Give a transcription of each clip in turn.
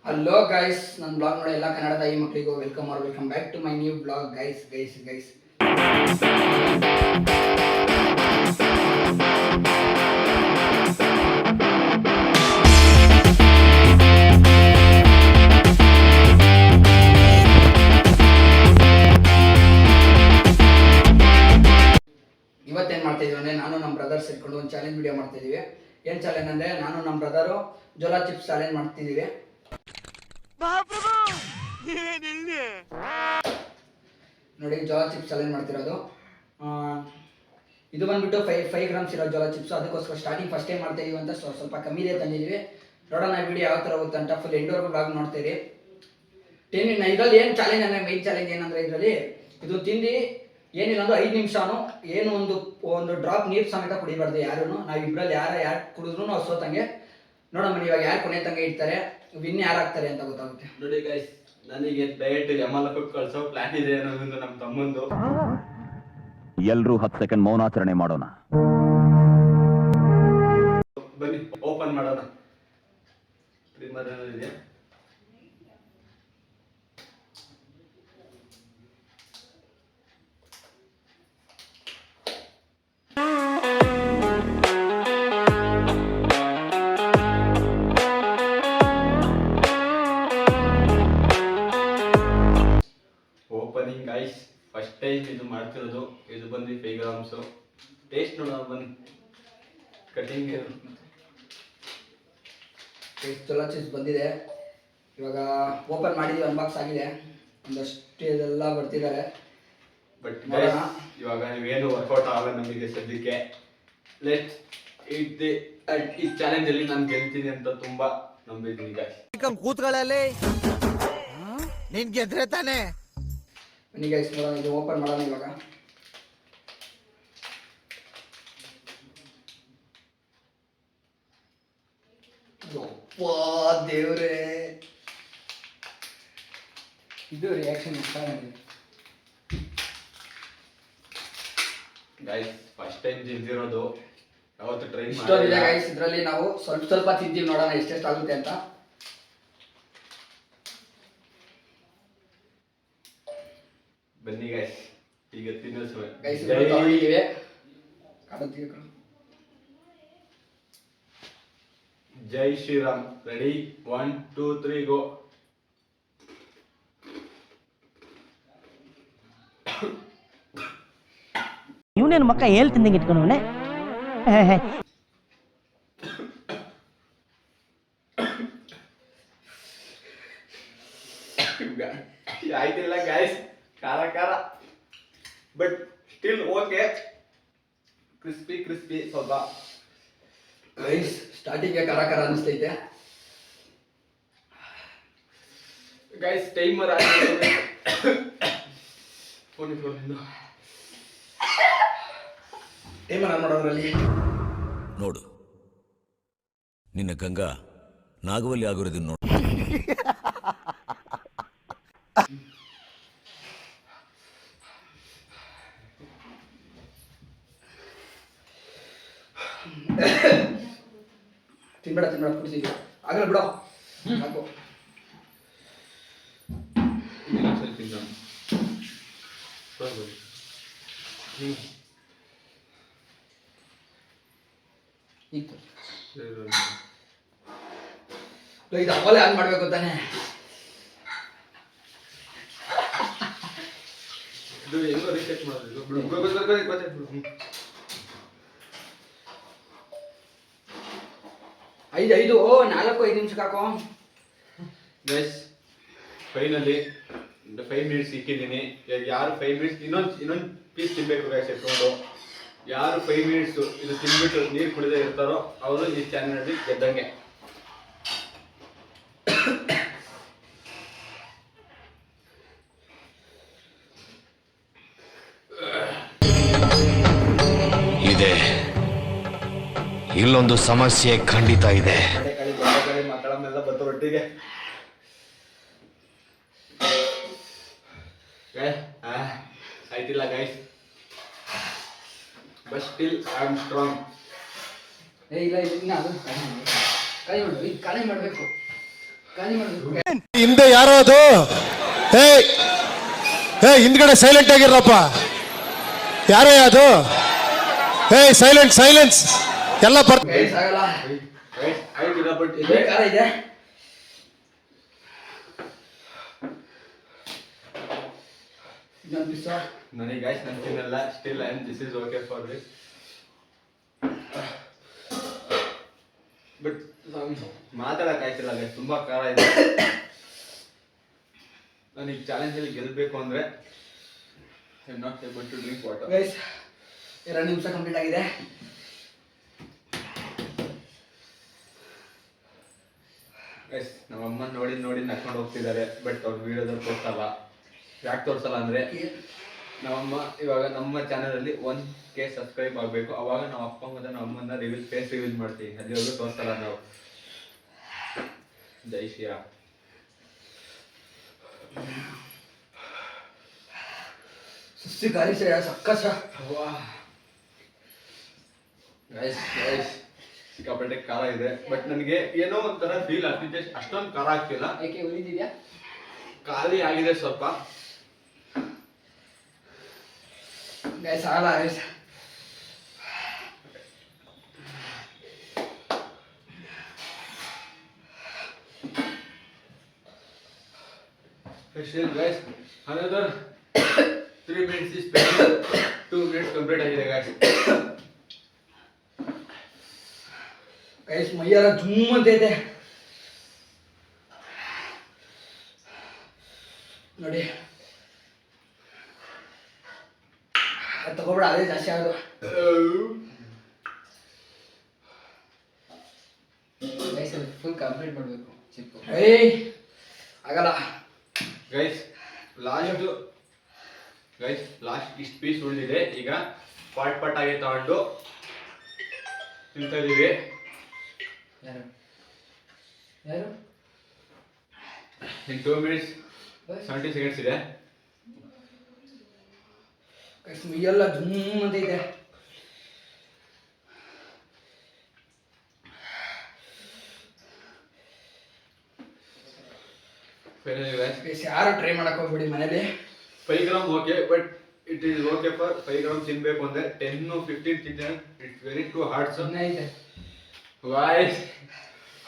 Hello guys, ನನ್ನ blog ನೋಡಿ ಎಲ್ಲ ಕನ್ನಡದ ಈ ಮಕ್ಕಳಿಗೂ welcome back to my new blog guys. ಇವತ್ತೇನು ಮಾಡ್ತಾ ಇದೀವಿ ಅಂದರೆ, ನಾನು ನಮ್ಮ ಬ್ರದರ್ ಸೇರ್ಕೊಂಡು ಒಂದು ಚಾಲೆಂಜ್ ವಿಡಿಯೋ ಮಾಡ್ತಾ ಇದೀವಿ. ಏನು ಚಾಲೆಂಜ್ ಅಂದರೆ, ನಾನು ನಮ್ಮ ಬ್ರದರು ಜೋಲಾ ಚಿಪ್ಸ್ ಚಾಲೆಂಜ್ ಮಾಡ್ತಿದ್ದೀವಿ. ನೋಡಿ, ಜೋಲಾ ಚಿಪ್ಸ್ ಚಾಲೆಂಜ್ ಮಾಡ್ತಿರೋದು. ಇದು ಬಂದ್ಬಿಟ್ಟು 5 ಗ್ರಾಮ್ಸ್ ಇರೋ ಜೋಲಾ ಚಿಪ್ಸ್. ಅದಕ್ಕೋಸ್ಕರ ಸ್ಟಾರ್ಟಿಂಗ್ ಫಸ್ಟ್ ಟೈಮ್ ಮಾಡ್ತಾ ಇದೀವಿ ಅಂತ ಸ್ವಲ್ಪ ಕಮ್ಮಿದೇ ತಂದಿದ್ದೀವಿ. ನೋಡೋಣ ವಿಡಿಯೋ ಯಾವ ಥರ ಹೋಗುತ್ತೆ ಅಂತ. ಫುಲ್ ಎಂಡೋರ್ಗೂ ಬ್ಲಾಗ್ ನೋಡ್ತೀರಿ. ಇದರಲ್ಲಿ ಏನು ಚಾಲೆಂಜ್ ಅಂದರೆ, ಮೈನ್ ಚಾಲೆಂಜ್ ಏನಂದರೆ, ಇದರಲ್ಲಿ ಇದು ತಿಂದು ಏನಿಲ್ಲ ಅಂದ್ರೆ 5 ನಿಮಿಷನೂ ಏನು ಒಂದು ಡ್ರಾಪ್ ನೀರು ಸಮೇತ ಕುಡಿಬಾರ್ದು ಯಾರು. ನಾವಿಬ್ಬರಲ್ಲಿ ಯಾರು ಕುಡಿದ್ರು ಅವ್ರು ಸೋತಂಗೆ. ನೋಡಮ್ಮ ಇವಾಗ ಯಾರು ಕೊನೆ ತಂಗೆ ಇಡ್ತಾರೆ, ವಿನ್ ಯಾರು ಆಗ್ತಾರೆ ಅಂತ ಗೊತ್ತಾಗುತ್ತೆ. ನೋಡಿ ಗೈಸ್, ನನಗೆ ಡೈರೆಕ್ಟ್ ಯಮಲಕ್ಕೆ ಕಳ್ಸೋ ಪ್ಲಾನ್ ಇದೆ ಅನ್ನೋದು ನಮ್ಮ ತಮ್ಮಂದು. ಎಲ್ಲರೂ 10 ಸೆಕೆಂಡ್ ಮೌನಾಚರಣೆ ಮಾಡೋಣ. ಬನ್ನಿ ಓಪನ್ ಮಾಡೋಣ. ಪ್ರೀಮರ್ ಇದೆ. ಓಪನಿಂಗ್ ಗೈಸ್, ಫಸ್ಟ್ ಟೈಮ್ ಇದು ಮಾಡ್ತಿರೋದು. ಇದು ಬಂದು 5 ಗ್ರಾಮ್ಸ್. ಟೇಸ್ಟ್ ನೋಡೋಣ ಬನ್ನಿ. ಕಟಿಂಗ್ ಜೋಲಾ ಚಿಪ್ಸ್ ಬಂದಿದೆ. ಇವಾಗ ಓಪನ್ ಮಾಡಿದ್ವಿ, ಅನ್ಬಾಕ್ಸ್ ಆಗಿದೆ. ಒಂದಷ್ಟು ಇದೆಲ್ಲ ಬರ್ತಿದ್ದಾರೆ. ಬಟ್ ಇವಾಗ ನೀವೇನು ವರ್ಕೌಟ್ ಆಗಲ್ಲ ನಮಗೆ ಸದ್ಯಕ್ಕೆ. ಲೆಟ್ಸ್ ಈ ಚಾಲೆಂಜ್ ಅಲ್ಲಿ ನಾನು ಗೆಲ್ತೀನಿ ಅಂತ ತುಂಬಾ ನಂಬಿದ್ದೀನಿ ಗೈಸ್. ಕೂತ್ಗಳಲ್ಲಿ ನೀನ್ ಗೆದ್ರೆ ತಾನೆ. ಬನ್ನಿ ಗೈಸ್, ನೋಡೋಣ. ಇದು ಓಪನ್ ಮಾಡೋಣ ಇವಾಗ. ದೇವ್ರೇ, ಇದು ರಿಯಾಕ್ಷನ್ ಇಷ್ಟ ನನಗೆ. ಗೈಸ್ ಫಸ್ಟ್ ಟೈಮ್ ತಿಂದಿರೋದು, ಯಾವತ್ತು ಟ್ರೈ ಇಷ್ಟೊಂದಿದೆ ಗೈಸ್. ಇದರಲ್ಲಿ ನಾವು ಸ್ವಲ್ಪ ತಿಂತೀವಿ, ನೋಡೋಣ ಎಷ್ಟೆಷ್ಟು ಆಗುತ್ತೆ ಅಂತ. ಬನ್ನಿ ಗೈಸ್, ಈಗ ತಿನ್ನಿಸುವೆ. ಗೈಸ್ ತಗೊಂಡಿದ್ದೀವಿ. ಜೈ ಶ್ರೀರಾಮ್. ರೆಡಿ, 1 2 3 ಗೋ. ಇವನೇನು ಮಕ್ಕ ಹೇಳ್ತಿದ್ದಂಗೆ ಇಟ್ಕೊಂಡವನೆ. ಆಯ್ತಿಲ್ಲ ಗೈಸ್, ಖಾರ ಬಟ್ ಸ್ಟಿಲ್ ಓಕೆ. ಕ್ರಿಸ್ಪಿ ಸ್ವಲ್ಪ. ಗೈಸ್ ಸ್ಟಾರ್ಟಿಂಗ್ಗೆ ಖಾರ ಅನಿಸ್ತೈತೆ. ಗೈಸ್ ಟೈಮರ್ ಆಗಿದೆ. ಟೈಮರ್ ಆನ್ ಮಾಡೋದ್ರಲ್ಲಿ ನೋಡು, ನಿನ್ನ ಗಂಗಾ ನಾಗವಲ್ಲಿ ಆಗಿರೋದನ್ನ ನೋಡು. ತಿನ್ಬೇಡ ಕುಡಿಸಿ ಆಗಲ್ಲ ಬಿಡೋ. ಸಾಕು. ಇದು ಅವಲೇ ಆನ್ ಮಾಡ್ಬೇಕು ತಾನೆ. ಇದು ಹೆಂಗೋ ರೀಸೆಟ್ ಮಾಡೋದು. ಐದು 4-5 ನಿಮಿಷಕ್ಕೆ ಹಾಕೋ. ಗೈಸ್ ಫೈನಲಿ 5 ಮಿನಿಟ್ಸ್ ಇಕ್ಕಿದ್ದೀನಿ. ಯಾರು 5 ಮಿನಿಟ್ಸ್ ಇನ್ನೊಂದು ಪೀಸ್ ತಿನ್ಬೇಕು ಗೈಸ್ ಎತ್ಕೊಂಡು. ಯಾರು 5 ಮಿನಿಟ್ಸ್ ಇದು ತಿನ್ಬಿಟ್ಟು ನೀರು ಕುಡಿದೇ ಇರ್ತಾರೋ ಅವರು ಈ ಚಾನೆಲ್ನಲ್ಲಿ ಗೆದ್ದಂಗೆ. ಇದೆ, ಇಲ್ಲೊಂದು ಸಮಸ್ಯೆ ಖಂಡಿತ ಇದೆ. ಮಕ್ಕಳನ್ನೆಲ್ಲ ಬತ್ತ ಒಟ್ಟಿಗೆ. ಆಯ್ತಿಲ್ಲ guys, but still I am strong. ಇಲ್ಲ ಇನ್ನ ಅದು ಕೈ ಮಾಡಬೇಕು. ಖಾಲಿ ಮಾಡ್ಬೇಕು. ಹಿಂದೆ ಯಾರೋ ಅದು ಹಿಂದ್ಗಡೆ ಸೈಲೆಂಟ್ ಆಗಿರಪ್ಪ. ಯಾರೇ ಅದು? ಸೈಲೆನ್ಸ್ ಎಲ್ಲ ಗೈಸ್ ಆಗಲ್ಲ. ಆಯ್ತಿಲ್ಲ ಬಟ್ ಇಲ್ಲಿ ಖಾರ ಇದೆ. ಇನ್ನೊಂದು ದಿವಸ ನನಗೆ ಗೈಸ್ ನಾನು ತಿನ್ನಲ್ಲ still and this is okay for this. But ಮಾತಾಡೋಕ್ಕಾಯ್ತಿಲ್ಲ ಗೈಸ್, ತುಂಬ ಖಾರ ಇದೆ. ನನಗೆ ಚಾಲೆಂಜಲ್ಲಿ ಗೆಲ್ಲಬೇಕು ಅಂದರೆ I am not able to drink water. Guys 2 ನಿಮಿಷ ಕಂಪ್ಲೀಟ್ ಆಗಿದೆ. ಗೈಸ್ ನಮ್ಮ ಅಮ್ಮ ನೋಡಿ ನಡ್ಕೊಂಡು ಹೋಗ್ತಿದ್ದಾರೆ, ಬಟ್ ಅವ್ರು ವೀಡಿಯೋದಲ್ಲಿ ತೋರಿಸಲ್ಲ. ಯಾಕೆ ತೋರಿಸಲ್ಲ ಅಂದರೆ ನಮ್ಮಮ್ಮ ಇವಾಗ ನಮ್ಮ ಚಾನಲಲ್ಲಿ 1K ಸಬ್ಸ್ಕ್ರೈಬ್ ಆಗಬೇಕು. ಅವಾಗ ನಾವು ಅಪ್ಪ ಮತ್ತು ನಮ್ಮ ಅಮ್ಮನ ಫೇಸ್ ರಿವೀಲ್ ಮಾಡ್ತೀವಿ. ಅಲ್ಲಿವರೆಗೂ ತೋರಿಸಲ್ಲ ನಾವು. ಜೈ ಶ್ರೀರಾಮ್. ಸುಸ್ತಿ ಖಾಲಿ ಸಕ್ಕಸ. ಗೈಸ್ ಸಿಕ್ಕಾಪಟ್ಟೆ ಖಾರ ಇದೆ, ಬಟ್ ನನಗೆ ಏನೋ ಒಂಥರ ಫೀಲ್ ಆಗ್ತಿದೆ. ಅಷ್ಟೊಂದು ಖಾರ ಆಗ್ತಿಲ್ಲ, ಯಾಕೆ ಉಳಿದಿದ್ಯಾ? ಖಾಲಿ ಆಗಿದೆ ಸ್ವಲ್ಪ. ಗೈಸ್ ಆಗಲ್ಲ guys. Still guys, another 3 minutes is pending. 2 minutes complete ಆಗಿದೆ guys. ಗೈಸ್ ಮೈಯೆಲ್ಲ ಜುಮ್ ಅಂತ ಇದೆ ನೋಡಿ. ಅದು ತಗೋಬೇಡ, ಅದೇ ಜಾಸ್ತಿ ಆಗೋದು. ಗೈಸ್ ಫುಲ್ ಕಂಪ್ಲೀಟ್ ಮಾಡಬೇಕು ಚಿಪ್ಪು. ಆಗಲ್ಲ ಗೈಸ್ ಲಾಸ್ಟ್ ಇಷ್ಟು ಪೀಸ್ ಉಳಿದಿದೆ. ಈಗ ಪಾಟ್ ಆಗಿ ತಗೊಂಡು ತಿಂತಾ ಇದೀವಿ. ಯಾರು ಇನ್ 2 minutes 70 seconds ಇದೆ. ಗೈಸ್ ಮೈಯೆಲ್ಲ ಜುಮ್ ಅಂತ ಇದೆ. ಗೈಸ್ ಯಾರು ಟ್ರೈ ಮಾಡಕ್ ಹೋಗ್ಬಿಡಿ ಮನೇಲಿ. 5 grams okay, but it is okay for 5 grams ತಿನ್ಬೇಕು ಅಂದ್ರೆ 10-15 ತಿಂತಾರೆ. It's very to hard. So ಇದೆ ವಾಯ್ಸ್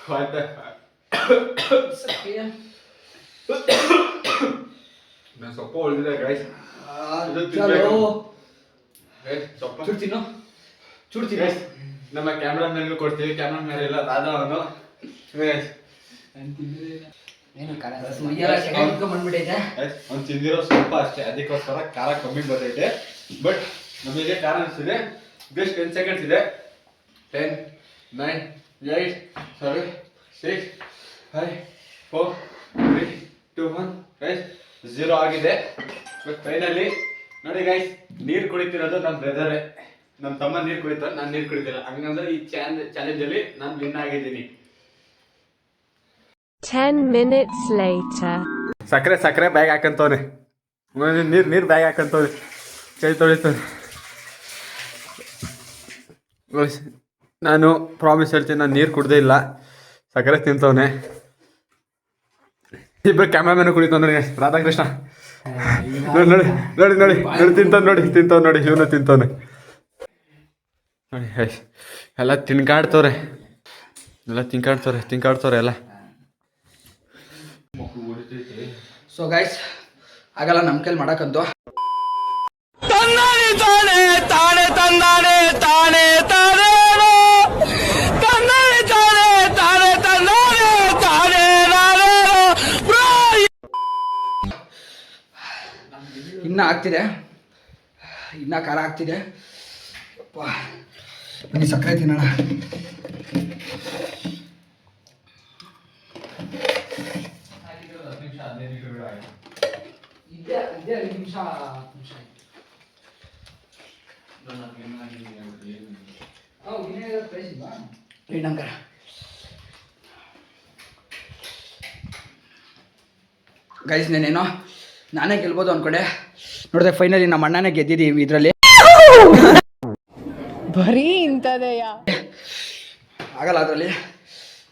ವಾಟ್ ದ ನಾನು ಸ್ವಲ್ಪ ಉಳಿದಿದೆ ಗೈಸ್. ಸ್ವಲ್ಪ ಚೂಡ್ತೀನಿ ಗೈಸ್. ನಮ್ಮ ಕ್ಯಾಮ್ರಾಮನ್ಗೂ ಕೊಡ್ತೀವಿ. ಕ್ಯಾಮ್ರಾಮನ್ ಎಲ್ಲ ರಾಧಾ ಅವನು. ಏನು ಖಾರ ಮೈಯೆಲ್ಲ ಸೆಕೆಂಡ್ ಬಂದ್ಬಿಟ್ಟೈತೆ. ಅವ್ನು ತಿಂದಿರೋ ಸ್ವಲ್ಪ ಅಷ್ಟೇ, ಅದಕ್ಕೋಸ್ಕರ ಖಾರ ಕಮ್ಮಿ ಬರ್ತೈತೆ. ಬಟ್ ನಮಗೆ ಖಾರ ಅನಿಸ್ತಿದೆ. ಜಸ್ಟ್ 10 seconds ಇದೆ. 10, 9, 8, 7, 6, 5, 4, 3, 2, 1 ಗೈಸ್ 0 ಆಗಿದೆ. ಬಟ್ ಫೈನಲಿ ನೋಡಿ ಗೈಸ್, ನೀರು ಕುಡಿತಿರೋದು ನಮ್ಮ ಬ್ರದರೇ. ನಮ್ಮ ತಮ್ಮ ನೀರು ಕುಡಿತಾರೆ, ನಾನು ನೀರು ಕುಡಿತಿಲ್ಲ. ಹಂಗಂದ್ರೆ ಈ ಚಾಲೆಂಜಲ್ಲಿ ನಾನು ವಿನ್ ಆಗಿದ್ದೀನಿ. 10 minutes later. ಸಕ್ಕರೆ ಬ್ಯಾಗ್ ಹಾಕಂತವ್ನೆ. ನೀರು ಬ್ಯಾಗ್ ಹಾಕಂತವ್ನೆ. ಕೈ ತೊಳಿತಾನೆ. ನಾನು ಪ್ರಾಮಿಸ್ ಹೇಳ್ತೀನಿ, ನಾನು ನೀರು ಕುಡ್ದೇ ಇಲ್ಲ. ಸಕ್ಕರೆ ತಿಂತವನೆ. ಇಬ್ಬರು ಕ್ಯಾಮ್ರಾಮನ್ ಕುಡಿತಾವ ನೋಡಿ. ರಾಧಾಕೃಷ್ಣ ನೋಡಿ ತಿಂತವ್ ನೋಡಿ. ಇವನು ತಿಂತವನೆ ನೋಡಿ. ಎಲ್ಲ ತಿನ್ಕಾಡ್ತವ್ರೆ ಎಲ್ಲ. ಸೊ ಗೈಸ್ ಆಗಲ್ಲ ನಮ್ಮ ಕೈಲಿ ಮಾಡಕ್ಕಂತೂ. ಇನ್ನ ಆಗ್ತಿದೆ, ಇನ್ನ ಖಾರ ಆಗ್ತಿದೆ. ಬನ್ನಿ ಸಕ್ಕರೆ ತಿನ್ನೋಣ. ಗೈಸ್ ನಾನೇನೋ ನಾನೇ ಗೆಲ್ಬೋದು ಅನ್ಕೊಂಡೆ. ನೋಡಿದೆ ಫೈನಲಿ ನಮ್ಮ ಅಣ್ಣನೇ ಗೆದ್ದಿದ್ದೀವಿ ಇದರಲ್ಲಿ. ಬರೀ ಇಂಥದೆಯಾ? ಆಗಲ್ಲ ಅದರಲ್ಲಿ.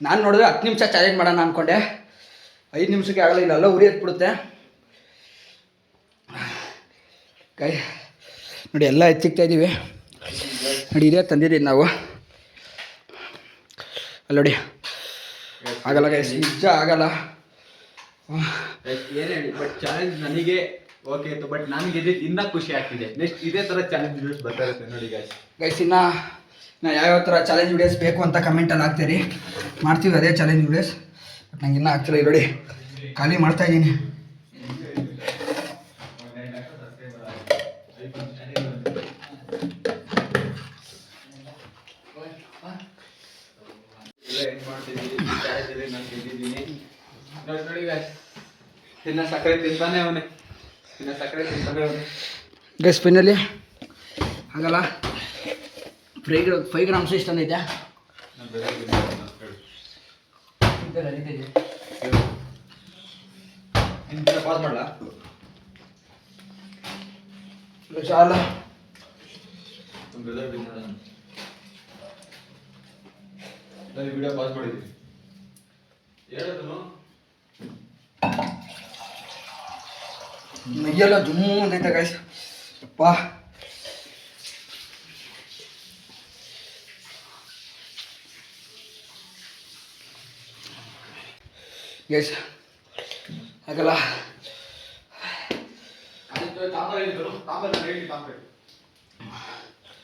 ನಾನು ನೋಡಿದ್ರೆ 10 ನಿಮಿಷ ಚಾಲೆಂಜ್ ಮಾಡೋಣ ಅನ್ಕೊಂಡೆ. 5 ನಿಮಿಷಕ್ಕೆ ಆಗಲ್ಲ, ಇಲ್ಲೆಲ್ಲ ಉರಿ ಎತ್ಬಿಡುತ್ತೆ. ಕೈ ನೋಡಿ ಎಲ್ಲ ಎತ್ತಿಕ್ತಾ ಇದ್ದೀವಿ ನೋಡಿ, ಇದೇ ತಂದಿದ್ದೀವಿ ನಾವು. ಅಲ್ಲ ನೋಡಿ, ಆಗಲ್ಲ ಗೈಸ್, ನಿಜ ಆಗಲ್ಲ. ಏನೇ ಹೇಳಿ, ಬಟ್ ಚಾಲೆಂಜ್ ನನಗೆ ಓಕೆ ಇತ್ತು, ಬಟ್ ನನಗೆ ಇನ್ನೂ ಖುಷಿ ಆಗ್ತಿದೆ. ನೆಕ್ಸ್ಟ್ ಇದೇ ಥರ ಚಾಲೆಂಜ್ ವಿಡಿಯೋಸ್ ಬರ್ತಾ ಇರುತ್ತೆ ನೋಡಿ ಗೈಸ್. ಇನ್ನು ಯಾವ್ಯಾವ ಥರ ಚಾಲೆಂಜ್ ವಿಡಿಯೋಸ್ ಬೇಕು ಅಂತ ಕಮೆಂಟಲ್ಲಿ ಹಾಕ್ತೀರಿ, ಮಾಡ್ತೀವಿ ಅದೇ ಚಾಲೆಂಜ್ ವಿಡಿಯೋಸ್. ಬಟ್ ನಂಗೆ ಇನ್ನೂ ಆಗ್ತಿಲ್ಲ. ನೋಡಿ ಖಾಲಿ ಮಾಡ್ತಾ ಇದ್ದೀನಿ. ನೋಡಿ ಇನ್ನ ಸಕ್ಕರೆ ತಿಂತಾನೆ ಅವನೇ, ಗೈಸ್ ಫೈನಲಿ ಆಗಲ್ಲ. 5 ಗ್ರಾಮ್ಸ್ ಎಷ್ಟು ತಂದೈತೆ? ಪಾಸ್ ಮಾಡಲ ಚಾಲ ವಿಡಿಯೋ ಪಾಸ್ ಮಾಡಿದ್ದೀನಿ. ಹೇಳೋದು ಮೈಯೆಲ್ಲ ಜುಮ್ಮು ಅಂತೈತೆ ಗೈಸ್. ಅಪ್ಪ ಗೈಸ್ ಆಗಲ್ಲ.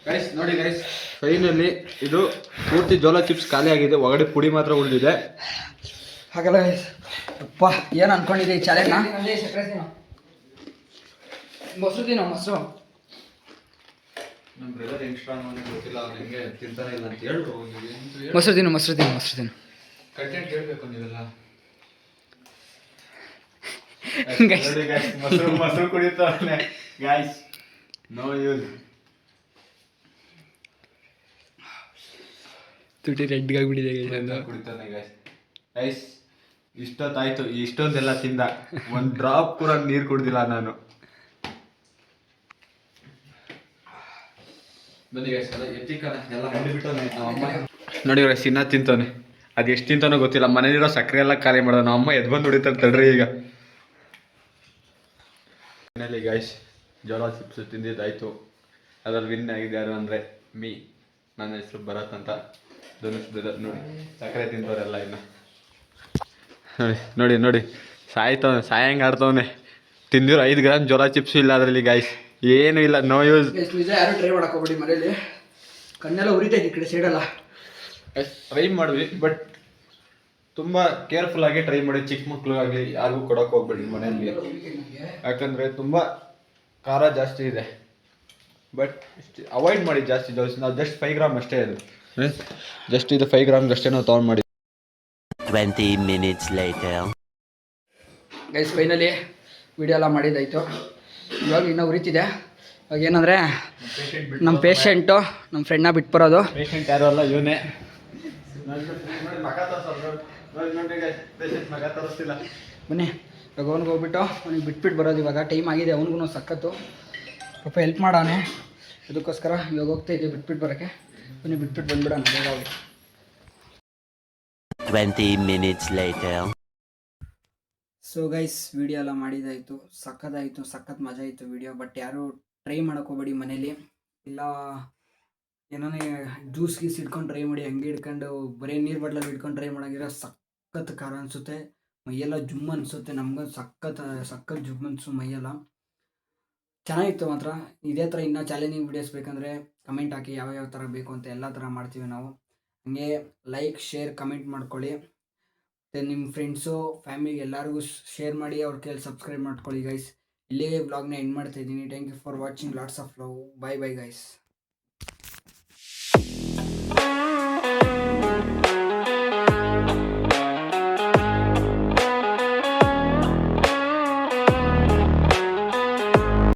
ಗೈಸ್ ನೋಡಿ ಗೈಸ್, ಫೈನಲಿ ಇದು ಪೂರ್ತಿ ಜೋಳ ಚಿಪ್ಸ್ ಖಾಲಿ ಆಗಿದೆ, ಒಳಗಡೆ ಪುಡಿ ಮಾತ್ರ ಉಳಿದಿದೆ. ಆಗಲ್ಲ ಗೈಸ್. ಅಪ್ಪ ಏನು ಅನ್ಕೊಂಡಿದ್ದೆ ಈ ಚಾಲೆಂಜ್ನ? ಮೊಸರು ತಿನ್ನೋ, ಮೊಸರು. ನಮ್ಮ ಬ್ರದರ್ ಎಕ್ಸ್ಟ್ರಾ ಗೊತ್ತಿಲ್ಲ, ನನಗೆ ತಿಂತಾನೆ ಇಲ್ಲ ಅಂತ ಹೇಳ್ರು. ಮೊಸರು ತಿನ್ನು. ಕಂಟೆಂಟ್ ಹೇಳ್ಬೇಕು ನೀವೆಲ್ಲ. Guys. ಮೊಸರು ಕುಡಿತಾನೆ ಗೈಸ್, ನೋ ಯೂಸ್. ತುಟಿ ರೆಡ್ಗಾಗ್ಬಿಟ್ಟಿದೆ ಕುಡಿತಾನೆ ಗೈಸ್. ಇಷ್ಟೊತ್ತಾಯ್ತು, ಇಷ್ಟೊಂದೆಲ್ಲ ತಿಂದ, ಒಂದು ಡ್ರಾಪ್ ಕೂಡ ನೀರು ಕುಡ್ದಿಲ್ಲ ನಾನು. ಬನ್ನಿ ಗೈಸ್, ಎಲ್ಲ ನೋಡಿ ಗೈಸ್, ಇನ್ನ ತಿಂತಾನೆ. ಅದು ಎಷ್ಟು ತಿಂತಾನೋ ಗೊತ್ತಿಲ್ಲ, ಮನೇಲಿರೋ ಸಕ್ಕರೆ ಎಲ್ಲ ಖಾಲಿ ಮಾಡೋದು. ನಮ್ಮ ಅಮ್ಮ ಎದ್ದು ಬಂದು ಹೊಡಿತಾರೆ ತಡ್ರಿ ಈಗ. ಫೈನಲಿ ಗೈಸ್, ಜೋಳ ಚಿಪ್ಸ್ ತಿಂದಿದ್ದಾಯ್ತು. ಅದ್ರಲ್ಲಿ ವಿನ್ ಆಗಿದೆ ಯಾರು ಅಂದರೆ ನನ್ನ ಹೆಸರು ಭರತ್ ಅಂತ. ಧನುಷ್ ಬ್ರದರ್ ನೋಡಿ, ಸಕ್ಕರೆ ತಿಂತವ್ರೆಲ್ಲ ಇನ್ನು. ನೋಡಿ ಸಾಯ್ತವನೆ, ಸಾಯಂಗೆ ಆಡ್ತವನೆ. ತಿಂದಿರೋ 5 ಗ್ರಾಮ್ ಜೋಳ ಚಿಪ್ಸು ಇಲ್ಲ ಅದರಲ್ಲಿ ಗೈಸ್, ಏನೂ ಇಲ್ಲ, ನೋ ಯೂಸ್. ನಿಜ ಯಾರು ಟ್ರೈ ಮಾಡಕ್ಕೆ ಹೋಗ್ಬೇಡಿ ಮನೇಲಿ, ಕಣ್ಣೆಲ್ಲ ಉರಿತೈತೆ ಈ ಕಡೆ ಸೈಡೆಲ್ಲ. ಟ್ರೈ ಮಾಡಿದ್ವಿ, ಬಟ್ ತುಂಬ ಕೇರ್ಫುಲ್ಲಾಗಿ ಟ್ರೈ ಮಾಡಿ. ಚಿಕ್ಕ ಮಕ್ಳಿಗಾಗಲಿ ಯಾರಿಗೂ ಕೊಡೋಕೆ ಹೋಗ್ಬೇಡಿ ಮನೆಯಲ್ಲಿ, ಯಾಕಂದರೆ ತುಂಬ ಖಾರ ಜಾಸ್ತಿ ಇದೆ. ಬಟ್ ಅವಾಯ್ಡ್ ಮಾಡಿ ಜಾಸ್ತಿ ಜೋಳ. ನಾವು ಜಸ್ಟ್ 5 ಗ್ರಾಮ್ ಅಷ್ಟೇ, ಇದು ಜಸ್ಟ್ ಇದು 5 ಗ್ರಾಮ್ಗೆ ಅಷ್ಟೇ ನಾವು ತೊಗೊಂಡು ಮಾಡಿ. 20 minutes later. Guys finally video ಎಲ್ಲ ಮಾಡಿದ್ದಾಯಿತು. ಇವಾಗ ಇನ್ನೂ ಉರಿತಿದೆ. ಇವಾಗ ಏನಂದರೆ ನಮ್ಮ ಪೇಷೆಂಟು ನಮ್ಮ ಫ್ರೆಂಡ್ನ ಬಿಟ್ಬರೋದು. ಪೇಷೆಂಟ್ ಯಾರು ಅಲ್ಲ, ಇವನೇ. ಬನ್ನಿ ಇವಾಗ ಅವ್ನಿಗೆ ಹೋಗ್ಬಿಟ್ಟು ಅವ್ನಿಗೆ ಬಿಟ್ಬಿಟ್ಟು ಬರೋದು. ಇವಾಗ ಟೈಮ್ ಆಗಿದೆ, ಅವ್ನಿಗೂ ಸಖತ್ತು ಪಾಪ ಹೆಲ್ಪ್ ಮಾಡೋನೆ. ಅದಕ್ಕೋಸ್ಕರ ಇವಾಗ ಹೋಗ್ತಾ ಇದ್ದೀವಿ ಬಿಟ್ಬಿಟ್ಟು ಬರೋಕ್ಕೆ. ಬನ್ನಿ ಬಿಟ್ಬಿಟ್ಟು ಬಂದ್ಬಿಡೋಣ ಬೇಗ ಅವ್ರಿಗೆ. 20 minutes later. So guys video ಎಲ್ಲ ಮಾಡಿದ್ದಾಯಿತು, ಸಖತ್ ಮಜಾ ಇತ್ತು ವಿಡಿಯೋ. ಬಟ್ ಯಾರು ಟ್ರೈ ಮಾಡೋಕೆ ಹೋಗ್ಬೇಡಿ ಮನೇಲಿ. ಇಲ್ಲ ಏನಾನೇ ಜ್ಯೂಸ್ ಗೀಸ್ ಇಟ್ಕೊಂಡು ಟ್ರೈ ಮಾಡಿ, ಹಂಗೆ ಹಿಡ್ಕೊಂಡು ಬರೀ ನೀರು ಬಾಟ್ಲಲ್ಲಿ ಇಟ್ಕೊಂಡು ಟ್ರೈ ಮಾಡೋಂಗಿರೋ ಸಖತ್ ಖಾರ ಅನಿಸುತ್ತೆ, ಮೈಯೆಲ್ಲ ಜುಮ್ ಅನಿಸುತ್ತೆ. ನಮ್ಗೆ ಸಖತ್ ಜುಮ್ ಅನಿಸು ಮೈಯೆಲ್ಲ. ಚೆನ್ನಾಗಿತ್ತು ಮಾತ್ರ. ಇದೇ ಥರ ಇನ್ನೂ ಚಾಲೆಂಜಿಂಗ್ ವೀಡಿಯೋಸ್ ಬೇಕಂದರೆ ಕಮೆಂಟ್ ಹಾಕಿ, ಯಾವ ಥರ ಬೇಕು ಅಂತ ಎಲ್ಲ ಥರ ಮಾಡ್ತೀವಿ ನಾವು. ಹಂಗೆ ಲೈಕ್ ಶೇರ್ ಕಮೆಂಟ್ ಮಾಡ್ಕೊಳ್ಳಿ. ಮತ್ತು ನಿಮ್ಮ ಫ್ರೆಂಡ್ಸು ಫ್ಯಾಮಿಲಿಗೆ ಎಲ್ಲರಿಗೂ ಶೇರ್ ಮಾಡಿ, ಅವ್ರ ಕೈಯಲ್ಲಿ ಸಬ್ಸ್ಕ್ರೈಬ್ ಮಾಡ್ಕೊಳ್ಳಿ ಗೈಸ್. ಇಲ್ಲಿಗೆ ವ್ಲಾಗ್ನ ಎಂಡ್ ಮಾಡ್ತಾಯಿದ್ದೀನಿ. Thank you for watching. Lots of love. Bye guys.